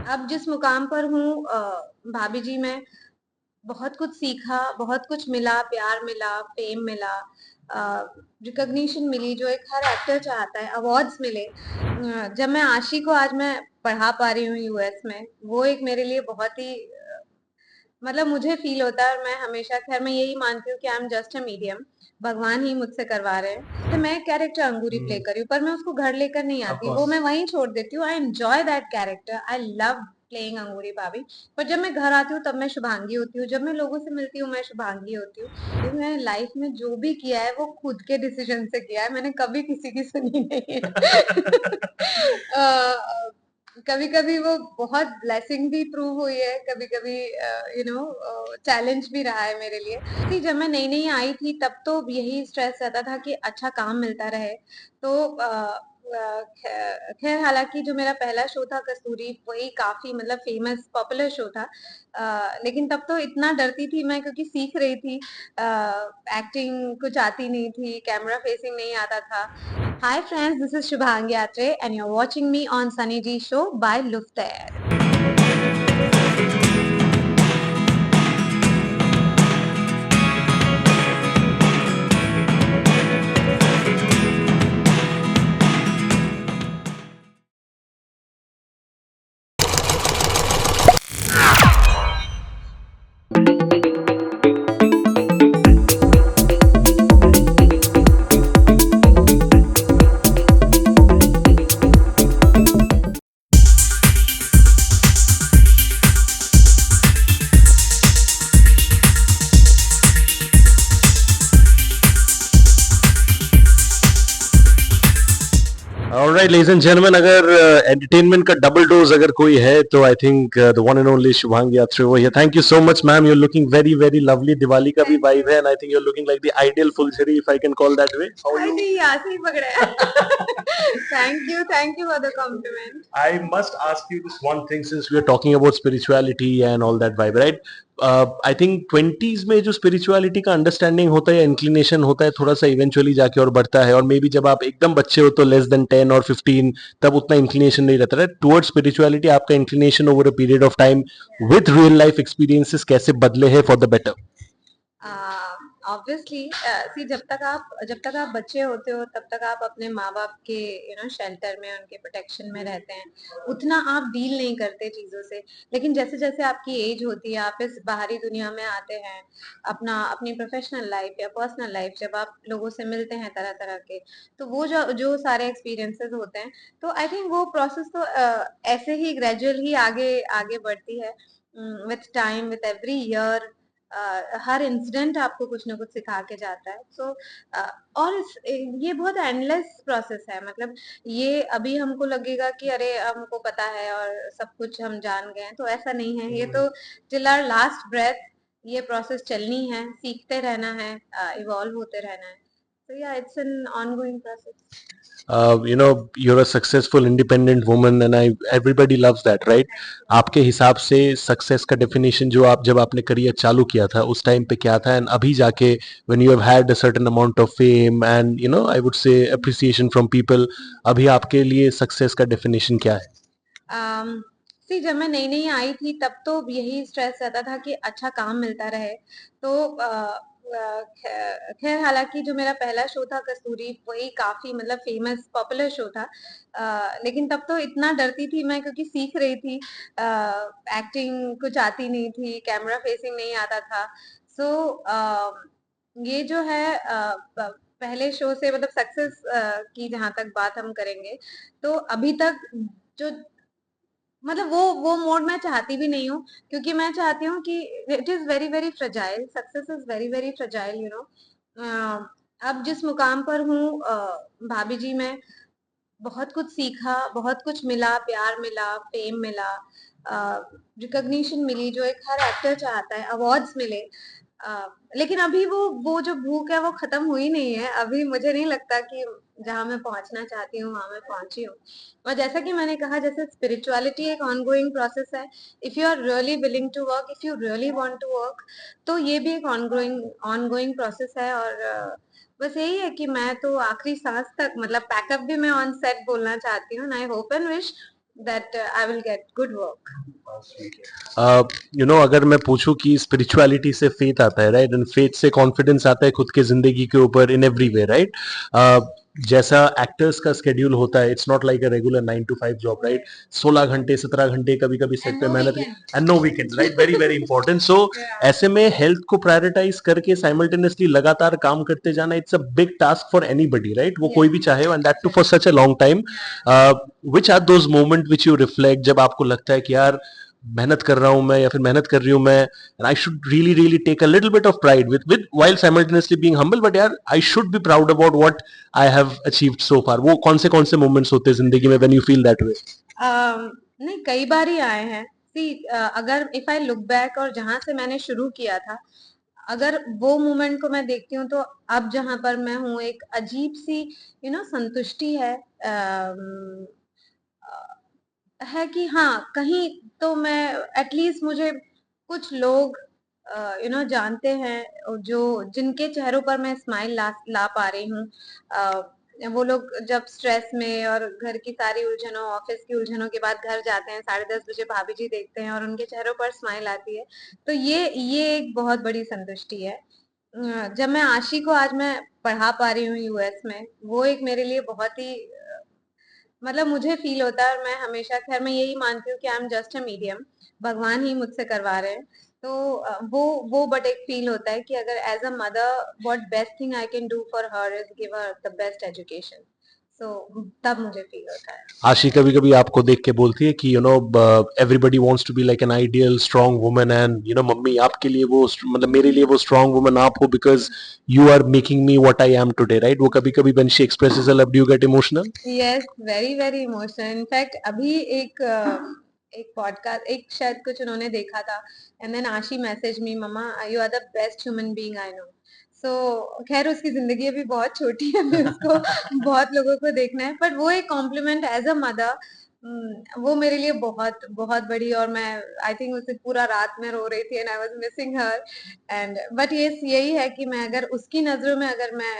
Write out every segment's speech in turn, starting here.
अब जिस मुकाम पर हूँ भाभी जी, मैं बहुत कुछ सीखा, बहुत कुछ मिला, प्यार मिला, फेम मिला, रिकॉग्निशन मिली जो एक हर एक्टर चाहता है, अवार्ड्स मिले। जब मैं आशी को आज मैं पढ़ा पा रही हूँ यूएस में, वो एक मेरे लिए बहुत ही मतलब मुझे फील होता है। और मैं हमेशा, खैर मैं यही मानती हूँ कि I am just a medium, भगवान ही मुझसे करवा रहे हैं। तो मैं कैरेक्टर अंगूरी प्ले कर रही हूँ, पर मैं उसको घर लेकर नहीं आती, वो मैं वहीं छोड़ देती हूँ। I enjoy that character, I love playing Angoori Bhabhi. पर जब मैं घर आती हूँ तब मैं शुभांगी होती हूँ, जब मैं लोगों से मिलती हूँ मैं शुभांगी होती हूँ। तो मैंने लाइफ में जो भी किया है वो खुद के डिसीजन से किया है, मैंने कभी किसी की सुनी नहीं है। कभी कभी वो बहुत ब्लेसिंग भी प्रूव हुई है, कभी कभी चैलेंज भी रहा है मेरे लिए। थी जब मैं नई नई आई थी तब तो यही स्ट्रेस रहता था कि अच्छा काम मिलता रहे। तो खैर हालांकि जो मेरा पहला शो था कस्तूरी, वही काफी मतलब फेमस पॉपुलर शो था। लेकिन तब तो इतना डरती थी मैं, क्योंकि सीख रही थी, एक्टिंग कुछ आती नहीं थी, कैमरा फेसिंग नहीं आता था। Hi friends, this is Shubhangi Atre and you're watching me on Sunny D Show by Luftair. Alright ladies and gentleman, अगर एंटरटेनमेंट का डबल डोज अगर कोई है तो I think the one and only Shubhangi Atre वो है। Thank you so much ma'am, you are looking very very lovely. Diwali का भी Thank वाइब you. है and I think you are looking like the ideal फुलझड़ी, if I can call that way. How are I you? नहीं, यहाँ से ही पकड़ा है। Thank you for the compliment. I must ask you this one thing since we are talking about spirituality and all that vibe, right? I think 20s में जो spirituality का understanding होता है या इंक्लिनेशन होता है थोड़ा सा इवेंचुअली जाके और बढ़ता है, और मे बी जब आप एकदम बच्चे हो तो लेस देन 10 और 15 तब उतना इंक्लिनेशन नहीं रहता है टुवर्ड्स स्पिरिचुअलिटी। आपका inclination over a period of time with real life experiences कैसे बदले हैं फॉर द बेटर? ऑब्वियसली सी, जब तक आप बच्चे होते हो तब तक आप अपने माँ बाप के शेल्टर में, उनके प्रोटेक्शन में रहते हैं, उतना आप डील नहीं करते चीजों से। लेकिन जैसे जैसे आपकी एज होती है, आप इस बाहरी दुनिया में आते हैं, अपनी प्रोफेशनल लाइफ या पर्सनल लाइफ, जब आप लोगों से मिलते हैं तरह तरह के, तो वो जो जो सारे एक्सपीरियंसेस होते हैं, तो आई थिंक वो प्रोसेस तो ऐसे ही ग्रेजुअल ही आगे आगे बढ़ती है with time, with every year. Her incident आपको कुछ ना कुछ सिखा के जाता है। सो और ये बहुत एंडलेस प्रोसेस है। मतलब ये अभी हमको लगेगा कि अरे हमको पता है और सब कुछ हम जान गए हैं, तो ऐसा नहीं है। ये तो टिल आवर लास्ट ब्रेथ ये प्रोसेस चलनी है, सीखते रहना है, इवॉल्व होते रहना है। तो या it's an ongoing process. You know, you're a successful independent woman and I everybody loves that, right? आपके हिसाब से सक्सेस का डेफिनेशन जो आप जब आपने करियर चालू किया था उस टाइम पे क्या था, एंड अभी जाके when you have had a certain amount of fame and you know I would say appreciation from people, अभी आपके लिए सक्सेस का डेफिनेशन क्या है? सी, जब मैं नई नई आई थी तब तो यही स्ट्रेस रहता था कि अच्छा काम मिलता रहे। तो खैर हालांकि जो मेरा पहला शो था कस्तूरी, वही काफी मतलब फेमस पॉपुलर शो था। लेकिन तब तो इतना डरती थी मैं, क्योंकि सीख रही थी, एक्टिंग कुछ आती नहीं थी, कैमरा फेसिंग नहीं आता था। सो ये जो है पहले शो से मतलब सक्सेस की जहां तक बात हम करेंगे, तो अभी तक जो मतलब वो मोड मैं चाहती भी नहीं हूँ, क्योंकि मैं चाहती हूँ कि it is very very fragile, success is very very fragile, अब जिस मुकाम पर हूँ भाभी जी, मैं बहुत कुछ सीखा, बहुत कुछ मिला, प्यार मिला, फेम मिला, रिकॉग्निशन मिली जो एक हर एक्टर चाहता है, अवार्ड्स मिले। लेकिन अभी वो जो भूख है वो खत्म हुई नहीं है। अभी मुझे नहीं लगता कि जहां मैं पहुंचना चाहती हूँ वहां मैं पहुंची हूँ। और जैसा कि मैंने कहा, जैसे स्पिरिचुअलिटी एक ऑनगोइंग प्रोसेस है। If you are really willing to work, if you really want to work, तो ये भी एक ऑनगोइंग ऑनगोइंग प्रोसेस है। और बस यही है कि मैं तो आखिरी सांस तक मतलब पैकअप भी मैं ऑन सेट बोलना चाहती हूँ। I hope and wish that I will get good work. अगर मैं पूछूं कि स्पिरिचुअलिटी से फेथ आता है, राइट, एंड फेथ से कॉन्फिडेंस आता है खुद के जिंदगी के ऊपर इन एवरी वे, राइट, जैसा एक्टर्स का स्केड्यूल होता है, it's not like a regular 9 to 5 job, right, 16 घंटे 17 घंटे कभी कभी सेट पे मेहनत, and no weekends, right, very very important. So ऐसे में हेल्थ को प्रायोरिटाइज करके साइमल्टेनियसली लगातार काम करते जाना, it's a big task for anybody, right, वो कोई भी चाहे, and that too for such a long time. Which are those moment which you reflect जब आपको लगता है कि यार मेहनत कर रहा हूं मैं या फिर मेहनत कर रही हूं मैं, and I should really take a little bit of pride with while simultaneously being humble, but यार I should be proud about what I have achieved so far. वो कौन से moments होते हैं जिंदगी में when you feel that way? नहीं, कई बार ही आए हैं. See, अगर इफ आई लुक बैक और जहां से मैंने शुरू किया था, अगर वो मोमेंट को मैं देखती हूँ तो अब जहां पर मैं हूँ एक अजीब सी संतुष्टि है. है कि हाँ, कहीं तो मैं एटलीस्ट मुझे कुछ लोग जानते हैं जो जिनके चेहरों पर मैं स्माइल ला पा रही हूँ. वो लोग जब स्ट्रेस में और घर की सारी उलझनों, ऑफिस की उलझनों के बाद घर जाते हैं, 10:30 बजे भाभी जी देखते हैं और उनके चेहरों पर स्माइल आती है, तो ये एक बहुत बड़ी संतुष्टि है. जब मैं आशी को आज मैं पढ़ा पा रही हूँ यूएस में, वो एक मेरे लिए बहुत ही मतलब मुझे फील होता है. और मैं हमेशा, खैर मैं यही मानती हूँ कि I am just a medium, भगवान ही मुझसे करवा रहे हैं. तो वो बट एक फील होता है कि अगर as a mother what best thing I can do for her is give her the best education. So तब मुझे फील होता है. आशी कभी कभी आपको देख के बोलती है कि everybody wants to be like an ideal strong woman, and mummy आपके लिए वो मतलब मेरे लिए वो स्ट्रांग वुमन आप हो because you are making me what I am today, right? वो कभी कभी when she expresses a love, do you get emotional? Yes, very very emotional. In fact अभी एक पॉडकास्ट, एक शायद कुछ उन्होंने देखा था, and then Aashi message me, मम्मा you are the best human being I know. So खैर उसकी जिंदगी अभी बहुत छोटी है, अभी उसको बहुत लोगों को देखना है, बट वो एक कॉम्प्लीमेंट एज अ मदर, वो मेरे लिए बहुत बहुत बड़ी. और मैं आई थिंक उसे पूरा रात में रो रही थी and I was missing her. And but यही है कि मैं अगर उसकी नजरों में अगर मैं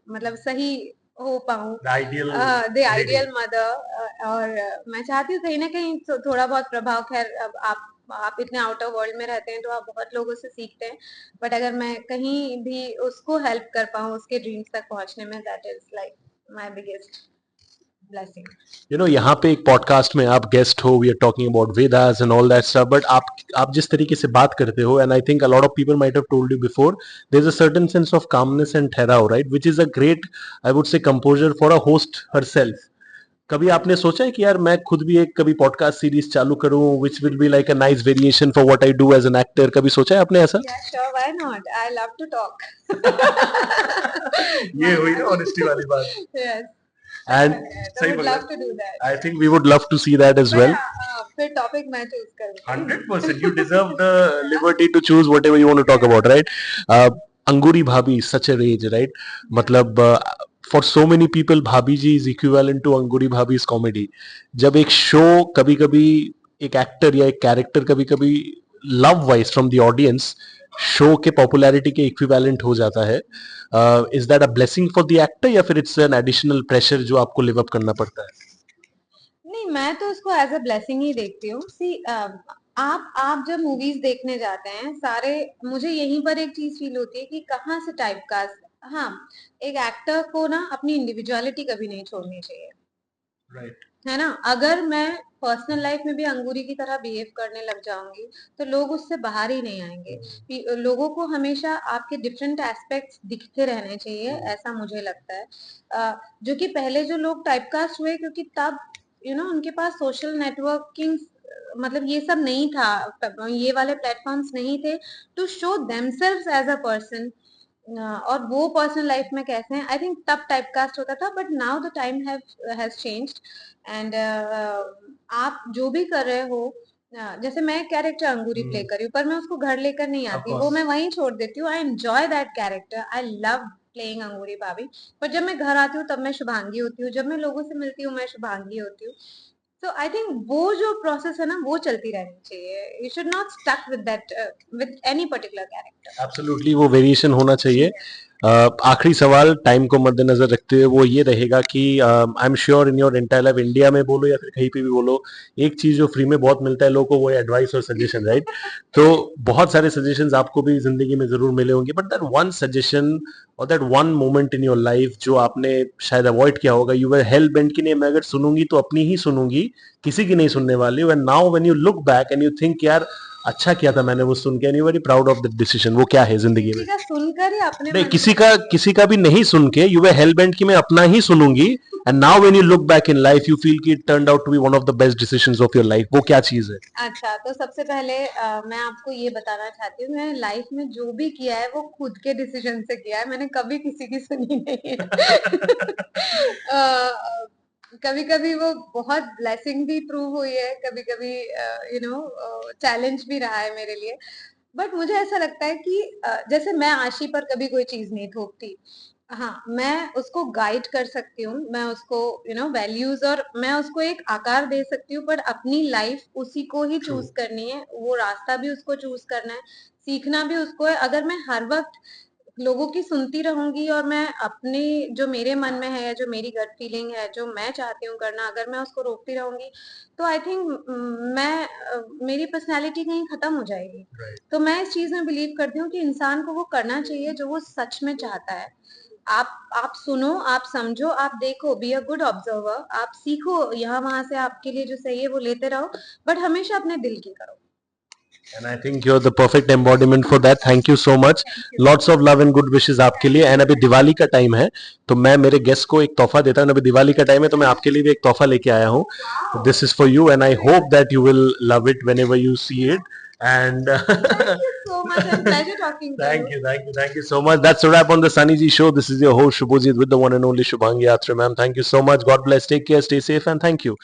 मतलब सही हो पाऊँ, द आइडियल मदर. और मैं चाहती हूँ कहीं ना कहीं थोड़ा बहुत प्रभाव. खैर अब आप इतने आउट ऑफ वर्ल्ड में रहते हैं तो आप बहुत लोगों से सीखते हैं, बट अगर मैं कहीं भी उसको हेल्प कर पाऊँ उसके ड्रीम्स तक पहुंचने में, that is like my biggest blessing. यहाँ पे एक पॉडकास्ट में आप गेस्ट हो, we are talking about Vedas and all that stuff, but आप जिस तरीके से बात करते हो, and I think a lot of people might have told you before, there is a certain sense of calmness and ठहराव, right, which is a great, I would say, composure for a host herself. कभी आपने सोचा है कि यार मैं खुद भी एक कभी पॉडकास्ट सीरीज चालू करूं which will be like a nice variation for what I do as an actor? कभी सोचा है आपने ऐसा? या sure, why not, I love to talk. ये हुई ना ऑनेस्टी वाली बात. यस, एंड I सही would बोला. love to do that. I think we would love to see that as But वेल. फिर टॉपिक मैं चूज करूंगी. 100% you deserve the liberty to choose whatever you want to talk about, right? Anguri Bhabhi is such a rage, right? मतलब for so many people Bhabhi ji is equivalent to Anguri Bhabhi's comedy. जब एक show कभी कभी एक actor या एक character कभी कभी love wise from the audience show के पॉपुलैरिटी के इक्विवेलेंट हो जाता है, is that a blessing for the actor या फिर इट्स एन एडिशनल प्रेशर जो आपको लिव अप करना पड़ता है? नहीं, मैं तो उसको एज अ ब्लेसिंग ही देखती हूँ. सी, आप जब मूवीज देखने जाते हैं सारे, मुझे यहीं पर एक चीज फील होती है कि कहाँ से टाइप कास्ट. हाँ, एक एक्टर को ना अपनी इंडिविजुअलिटी कभी नहीं छोड़नी चाहिए, राइट. है ना. अगर मैं पर्सनल लाइफ में भी अंगूरी की तरह बिहेव करने लग जाऊंगी तो लोग उससे बाहर ही नहीं आएंगे. लोगों को हमेशा आपके डिफरेंट एस्पेक्ट्स दिखते रहने चाहिए, ऐसा मुझे लगता है. जो कि पहले जो लोग टाइपकास्ट हुए, क्योंकि तब उनके पास सोशल नेटवर्किंग मतलब ये सब नहीं था, ये वाले प्लेटफॉर्म्स नहीं थे to show themselves as a person. और वो पर्सनल लाइफ में कैसे हैं, आई थिंक तब टाइपकास्ट होता था. But now the time has changed. And आप जो भी कर रहे हो, जैसे मैं कैरेक्टर अंगूरी प्ले कर रही हूँ, पर मैं उसको घर लेकर नहीं आती, वो मैं वहीं छोड़ देती हूँ. I enjoy that character, I love playing Angoori Bhabhi. पर जब मैं घर आती हूँ तब मैं शुभांगी होती हूँ, जब मैं लोगों से मिलती हूँ मैं शुभांगी होती हूँ. सो आई थिंक वो जो प्रोसेस है ना वो चलती रहनी चाहिए. You should not stuck with that with any particular character. Absolutely वो वेरिएशन होना चाहिए. आखिरी सवाल टाइम को मद्देनजर रखते हुए वो ये रहेगा कि I am sure in your entire life, India में बोलो या फिर कहीं पे भी बोलो, एक चीज जो फ्री में बहुत मिलता है लोगों को वो है एडवाइस और सजेशन, राइट? तो बहुत सारे सजेशंस आपको भी जिंदगी में जरूर मिले होंगे, बट दैट वन सजेशन और that one moment in your life जो आपने शायद अवॉइड किया होगा, यू वर हेल बेंट कि नहीं मैं अगर सुनूंगी तो अपनी ही सुनूंगी, किसी की नहीं सुनने वाली, and now when you look back and you think यार अच्छा किया था मैंने वो सुन के, and you very proud of that decision, वो क्या है जिंदगी में? किसी का सुनकर ही अपने नहीं, मन किसी का भी नहीं सुन के यू वर हेल बेंट कि मैं अपना ही सुनूंगी, and now when you look back in life you feel कि it turned out to be one of the best decisions of your life, वो क्या चीज है? अच्छा, तो सबसे पहले मैं आपको ये बताना चाहती हूँ, मैंने लाइफ में जो भी किया है वो खुद के डिसीजन से किया है, मैंने कभी किसी की सुनी नहीं है। कभी-कभी वो बहुत ब्लेसिंग भी प्रूव हुई है, कभी-कभी चैलेंज भी रहा है मेरे लिए। बट मुझे ऐसा लगता है कि जैसे मैं आशी पर कभी कोई चीज़ नहीं थोपती। हाँ, मैं उसको गाइड कर सकती हूँ, मैं उसको वैल्यूज़ और मैं उसको एक आकार दे सकती हूँ, पर अपनी लाइफ उसी को ही चूज़ करनी है, वो रास्ता भी उसको चूज़ करना है, सीखना भी उसको है। अगर मैं हर वक़्त लोगों की सुनती रहूँगी और मैं अपने जो मेरे मन में है, जो मेरी गट फीलिंग है, जो मैं चाहती हूँ करना, अगर मैं उसको रोकती रहूँगी, तो आई थिंक मेरी पर्सनैलिटी कहीं खत्म हो जाएगी। तो मैं इस चीज़ में बिलीव करती हूँ कि इंसान को वो करना चाहिए जो वो सच में चाहता है। आप सुनो, आप समझो, आप देखो, बी अ गुड ऑब्जर्वर, आप सीखो यहाँ-वहाँ से आपके लिए जो सही है वो लेते रहो, बट हमेशा अपने दिल की करो। And I think you're the perfect embodiment for that. Thank you so much. Lots of love and good wishes आपके लिए. And अभी दिवाली का टाइम है, तो मैं मेरे गेस्ट को एक तोहफा देता हूँ. अभी दिवाली का टाइम है, तो मैं आपके लिए भी एक तोहफा लेके आया हूँ. This is for you, and I hope that you will love it whenever you see it. And Thank you so much, and pleasure talking to you. thank you so much. That's a wrap on the Sunny G Show. This is your host Shubhajit with the one and only Shubhangi Atre, ma'am. Thank you so much. God bless. Take care. Stay safe, and thank you.